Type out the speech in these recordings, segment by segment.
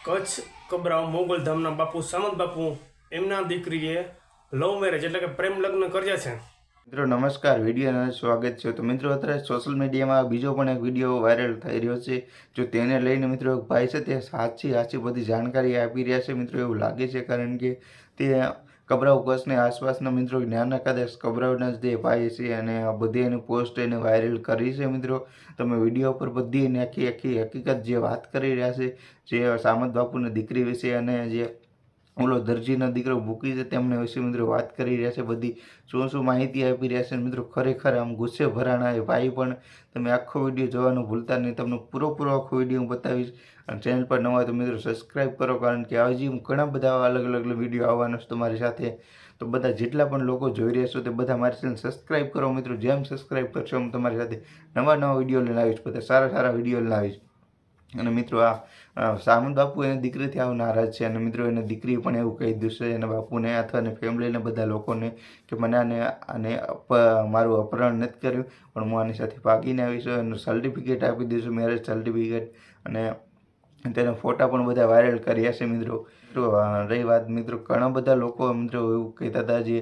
કચ્છ કબરાવ મોગલધામના બાપુ સામંત બાપુ એમના દીકરીએ love marriage એટલે કે પ્રેમ લગ્ન કર્યા છે। મિત્રો નમસ્કાર, વિડીયોમાં સ્વાગત છે। તો મિત્રો અત્યારે સોશિયલ મીડિયામાં બીજો પણ એક વિડીયો વાયરલ થઈ રહ્યો છે। જો તેને લઈને મિત્રો એક ભાઈ છે તે સાચી બધી જાણકારી આપી રહ્યા છે। મિત્રો એવું લાગે છે કારણ કે તે કબરાવ કચ્છની આસપાસના મિત્રો નાના કદાચ કબરાવના જ તે ભાઈ છે અને આ બધી એની પોસ્ટ એને વાયરલ કરી છે। મિત્રો તમે વિડીયો પર બધી એની આખી હકીકત જે વાત કરી રહ્યા છે, જે સામંત બાપુની દીકરી વિશે અને જે ઓલો દરજીનો દીકરો ભૂકી છે તેમને વિશે મિત્રો વાત કરી રહ્યા છે। બધી શું માહિતી આપી રહ્યા છે। મિત્રો ખરેખર આમ ગુસ્સે ભરાણા એ ભાઈ પણ તમે આખો વિડીયો જોવાનું ભૂલતા નહીં। તમને પૂરો આખો વિડીયો હું બતાવીશ અને ચેનલ પર નવા તો મિત્રો સબસ્ક્રાઈબ કરો કારણ કે હજી ઘણા બધા અલગ વિડીયો આવવાના છે તમારી સાથે। તો બધા જેટલા પણ લોકો જોઈ રહ્યા છો તે બધા મારી ચેનલ સબસ્ક્રાઈબ કરો મિત્રો। જેમ સબસ્ક્રાઈબ કરશો હું તમારી સાથે નવા વિડીયો લઈને આવીશ, બધા સારા વિડીયો લઈને આવીશ। અને મિત્રો આ સામંત બાપુ એની દીકરીથી આવું નારાજ છે અને મિત્રો એની દીકરી પણ એવું કહી દીધું છે એના બાપુને અથવા એની ફેમિલીને બધા લોકોને કે મને આને મારું અપહરણ નથી કર્યું પણ હું આની સાથે ભાગીને આવીશ। એનું સર્ટિફિકેટ આપી દઈશું, મેરેજ સર્ટિફિકેટ, અને તેના ફોટા પણ બધા વાયરલ કર્યા છે। મિત્રો રહી વાત મિત્રો ઘણા બધા લોકો મિત્રો એવું કહેતા હતા, જે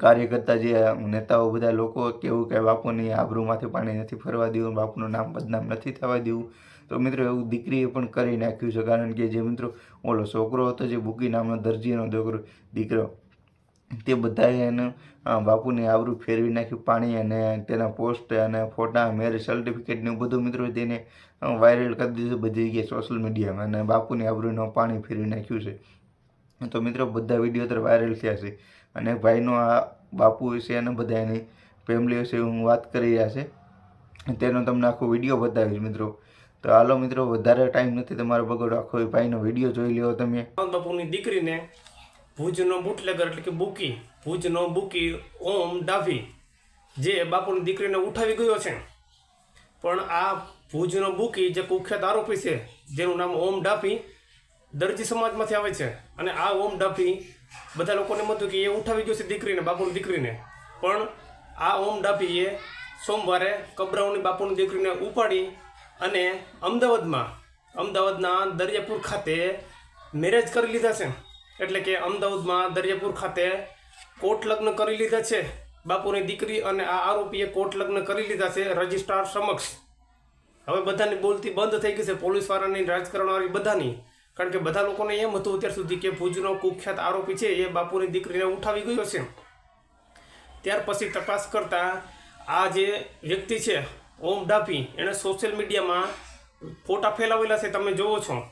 કાર્યકર્તા જે નેતાઓ બધા લોકો કેવું કે બાપુની આબરૂમાંથી પાણી નથી ફરવા દેવું, બાપુનું નામ બદનામ નથી થવા દેવું। તો મિત્રો એવું દીકરીએ પણ કરી નાખ્યું છે કારણ કે જે મિત્રો ઓલો છોકરો હતો જે બુકી નામનો દરજીનો દીકરો તે બધાએ એને બાપુની આબરૂ ફેરવી નાખ્યું પાણી, અને તેના પોસ્ટ અને ફોટા, મેરેજ સર્ટિફિકેટ ને બધું મિત્રો તેને વાયરલ કરી દીધું બધી જગ્યાએ સોશિયલ મીડિયામાં, અને બાપુની આબરૂનું પાણી ફેરવી નાખ્યું છે। તો મિત્રો બધા વિડીયો અત્યારે વાયરલ થયા છે અને ભાઈનો આ બાપુ વિશે અને બધા એની ફેમિલી વિશે હું વાત કરી રહ્યા છે, તેનો તમને આખો વિડીયો બતાવીશ મિત્રો। તો હાલો મિત્રો, વધારે ટાઈમ નથી તમારો બગડો, આખો ભાઈનો વિડીયો જોઈ લ્યો તમે। સામંત બાપુની દીકરીને ભુજનો બુટલેગર એટલે કે ભુજનો બુકી ઓમ ડાભી જે બાપુની દીકરીને ઉઠાવી ગયો છે, પણ આ ભુજનો બુકી જે કુખ્યાત આરોપી છે જેનું નામ ઓમ ડાભી દરજી સમાજમાંથી આવે છે, અને આ ઓમ ડાભી બધા લોકોને એમ હતું કે એ ઉઠાવી ગયો છે દીકરીને, બાપુની દીકરીને, પણ આ ઓમ ડાભીએ સોમવારે કબરાવની બાપુની દીકરીને ઉપાડી અને અમદાવાદના દરિયાપુર ખાતે મેરેજ કરી લીધા છે। એટલે કે અમદાવાદમાં દરિયાપુર ખાતે કોર્ટ લગ્ન કરી લીધા છે બાપુની દીકરી અને આ આરોપીએ કોર્ટ લગ્ન કરી લીધા છે રજિસ્ટ્રાર સમક્ષ। હવે બધાની બોલતી બંધ થઈ ગઈ છે, પોલીસવાળાની, રાજકારણવાળી, બધાની, કારણ કે બધા લોકોને એમ હતું અત્યાર સુધી કે ભુજનો કુખ્યાત આરોપી છે એ બાપુની દીકરીને ઉઠાવી ગયો છે। ત્યાર પછી તપાસ કરતા આ જે વ્યક્તિ છે ઓમ ડાભી એણે સોશિયલ મીડિયામાં ફોટા ફેલાવેલા છે, તમે જોવો છો।